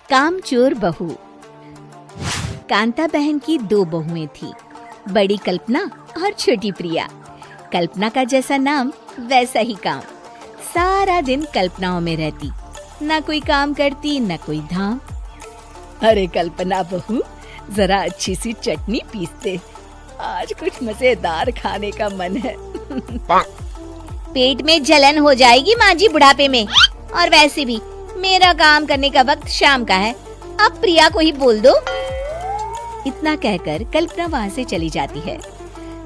कामचोर बहू। कांता बहन की दो बहुएं थी, बड़ी कल्पना और छोटी प्रिया। कल्पना का जैसा नाम वैसा ही काम। सारा दिन कल्पनाओं में रहती, ना कोई काम करती न कोई धाम। अरे कल्पना बहू, जरा अच्छी सी चटनी पीस दे, आज कुछ मजेदार खाने का मन है। पेट में जलन हो जाएगी माँ जी बुढ़ापे में, और वैसे भी मेरा काम करने का वक्त शाम का है, अब प्रिया को ही बोल दो। इतना कहकर कल्पना वहाँ से चली जाती है।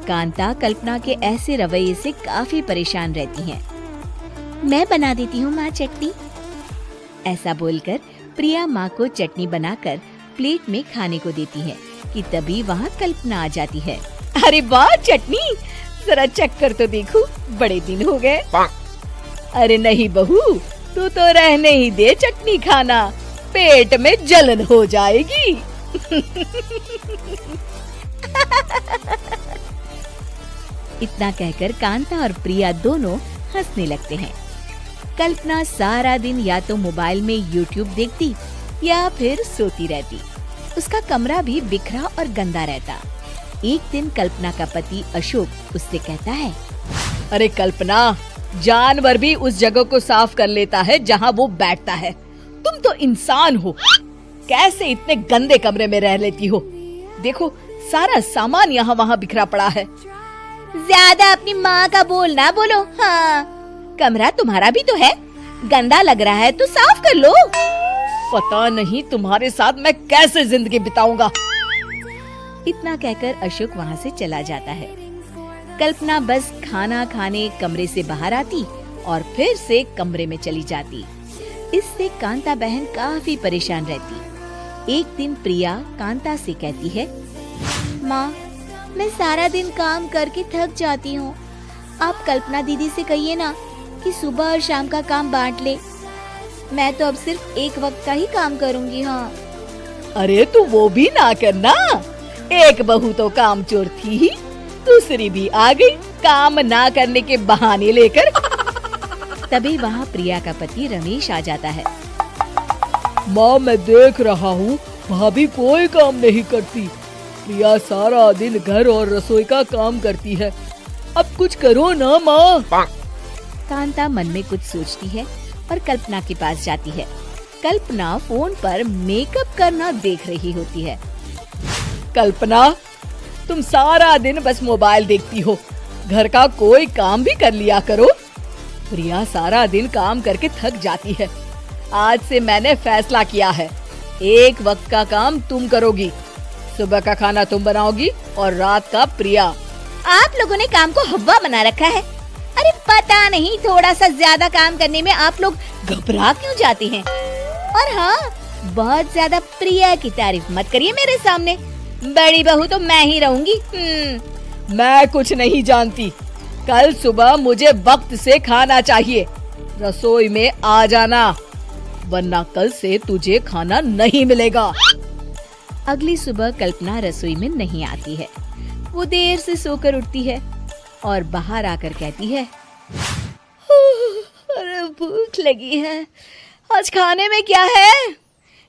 कांता कल्पना के ऐसे रवैये से काफी परेशान रहती हैं। मैं बना देती हूँ माँ चटनी। ऐसा बोलकर प्रिया माँ को चटनी बनाकर प्लेट में खाने को देती है कि तभी वहाँ कल्पना आ जाती है। अरे वाह चटनी, जरा चख कर तो देखूं, बड़े दिन हो गए। अरे नहीं बहू, तू तो रहने ही दे चटनी खाना, पेट में जलन हो जाएगी। इतना कहकर कांता और प्रिया दोनों हंसने लगते हैं। कल्पना सारा दिन या तो मोबाइल में यूट्यूब देखती या फिर सोती रहती। उसका कमरा भी बिखरा और गंदा रहता। एक दिन कल्पना का पति अशोक उससे कहता है, अरे कल्पना, जानवर भी उस जगह को साफ कर लेता है जहाँ वो बैठता है, तुम तो इंसान हो, कैसे इतने गंदे कमरे में रह लेती हो? देखो सारा सामान यहाँ वहाँ बिखरा पड़ा है। ज्यादा अपनी माँ का बोल ना बोलो। हाँ, कमरा तुम्हारा भी तो है, गंदा लग रहा है तो साफ कर लो। पता नहीं तुम्हारे साथ मैं कैसे जिंदगी बिताऊंगा। इतना कहकर अशोक वहाँ से चला जाता है। कल्पना बस खाना खाने कमरे से बाहर आती और फिर से कमरे में चली जाती। इससे कांता बहन काफी परेशान रहती। एक दिन प्रिया कांता से कहती है, माँ, मैं सारा दिन काम करके थक जाती हूँ, आप कल्पना दीदी से कहिए ना कि सुबह और शाम का काम बांट ले। मैं तो अब सिर्फ एक वक्त का ही काम करूँगी। हाँ। अरे तू वो भी ना करना, एक बहू तो कामचोर थी ही, दूसरी भी आ गई काम ना करने के बहाने लेकर। तभी वहाँ प्रिया का पति रमेश आ जाता है। माँ, मैं देख रहा हूँ भाभी कोई काम नहीं करती, प्रिया सारा दिन घर और रसोई का काम करती है, अब कुछ करो ना माँ। कांता मन में कुछ सोचती है और कल्पना के पास जाती है। कल्पना फोन पर मेकअप करना देख रही होती है। कल्पना, तुम सारा दिन बस मोबाइल देखती हो, घर का कोई काम भी कर लिया करो। प्रिया सारा दिन काम करके थक जाती है। आज से मैंने फैसला किया है, एक वक्त का काम तुम करोगी, सुबह का खाना तुम बनाओगी और रात का प्रिया। आप लोगों ने काम को हवा बना रखा है। अरे पता नहीं थोड़ा सा ज्यादा काम करने में आप लोग घबरा क्यों जाते हैं। और हाँ, बहुत ज्यादा प्रिया की तारीफ मत करिए मेरे सामने, बड़ी बहू तो मैं ही रहूंगी। मैं कुछ नहीं जानती, कल सुबह मुझे वक्त से खाना चाहिए, रसोई में आ जाना, वरना कल से तुझे खाना नहीं मिलेगा। अगली सुबह कल्पना रसोई में नहीं आती है। वो देर से सोकर उठती है और बाहर आकर कहती है, अरे भूख लगी है, आज खाने में क्या है?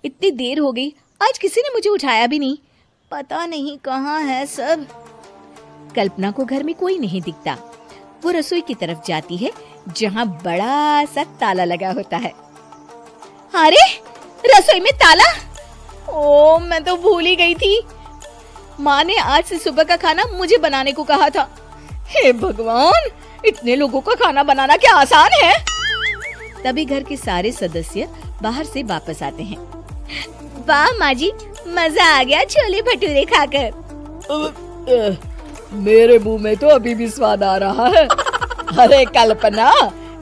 इतनी देर हो गई, आज किसी ने मुझे उठाया भी नहीं, पता नहीं कहाँ है सब। कल्पना को घर में कोई नहीं दिखता। वो रसोई की तरफ जाती है जहाँ बड़ा सा ताला लगा होता है। अरे रसोई में ताला! ओ, मैं तो भूल ही गई थी। माँ ने आज से सुबह का खाना मुझे बनाने को कहा था। हे भगवान, इतने लोगों का खाना बनाना क्या आसान है? तभी घर के सारे सदस्य बाहर से वापस आते हैं। वाह माँ जी, मजा आ गया छोले भटूरे खाकर। मेरे मुंह में तो अभी भी स्वाद आ रहा है। अरे कल्पना,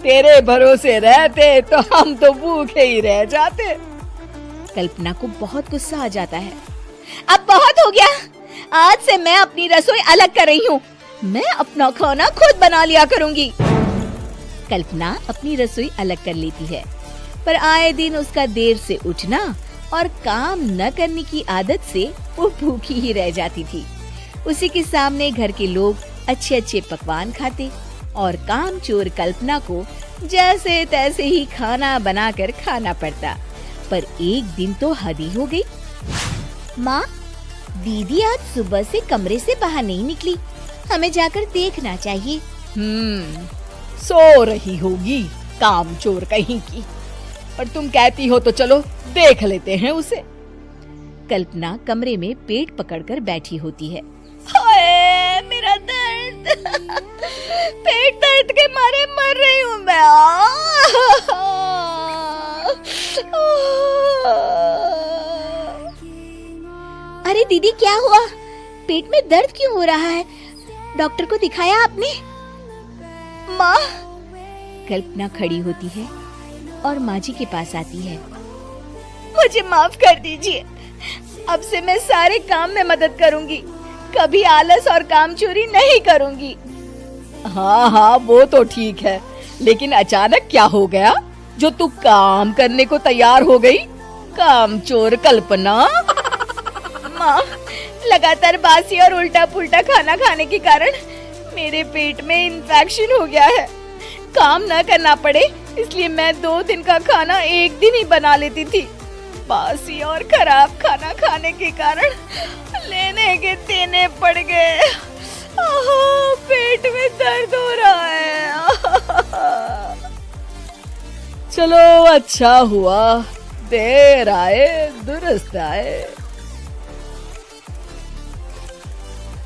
तेरे भरोसे रहते तो हम तो भूखे ही रह जाते। कल्पना को बहुत गुस्सा आ जाता है। अब बहुत हो गया, आज से मैं अपनी रसोई अलग कर रही हूँ, मैं अपना खाना खुद बना लिया करूँगी। कल्पना अपनी रसोई अलग कर लेती है, पर आए दिन उसका देर से उठना और काम न करने की आदत से वो भूखी ही रह जाती थी। उसी के सामने घर के लोग अच्छे अच्छे पकवान खाते और कामचोर कल्पना को जैसे तैसे ही खाना बनाकर खाना पड़ता। पर एक दिन तो हद ही हो गई। माँ, दीदी आज सुबह से कमरे से बाहर नहीं निकली, हमें जाकर देखना चाहिए। सो रही होगी कामचोर कहीं की। पर तुम कहती हो तो चलो देख लेते हैं उसे। कल्पना कमरे में पेट पकड़कर बैठी होती है। हाय मेरा दर्द, पेट दर्द के मारे मर रही हूँ मैं। अरे दीदी क्या हुआ? पेट में दर्द क्यों हो रहा है? डॉक्टर को दिखाया आपने? माँ, कल्पना खड़ी होती है और माँ जी के पास आती है। मुझे माफ कर दीजिए, अब से मैं सारे काम में मदद करूंगी, कभी आलस और काम चोरी नहीं करूंगी। हाँ वो तो ठीक है, लेकिन अचानक क्या हो गया जो तू काम करने को तैयार हो गई? कामचोर कल्पना। माँ, लगातार बासी और उल्टा पुल्टा खाना खाने के कारण मेरे पेट में इन्फेक्शन हो गया है। काम न करना पड़े इसलिए मैं 2 दिन का खाना एक दिन ही बना लेती थी। बासी और खराब खाना खाने के कारण लेने के देने पड़ गए। पेट में दर्द हो रहा है। चलो अच्छा हुआ, देर आए दुरुस्त आए।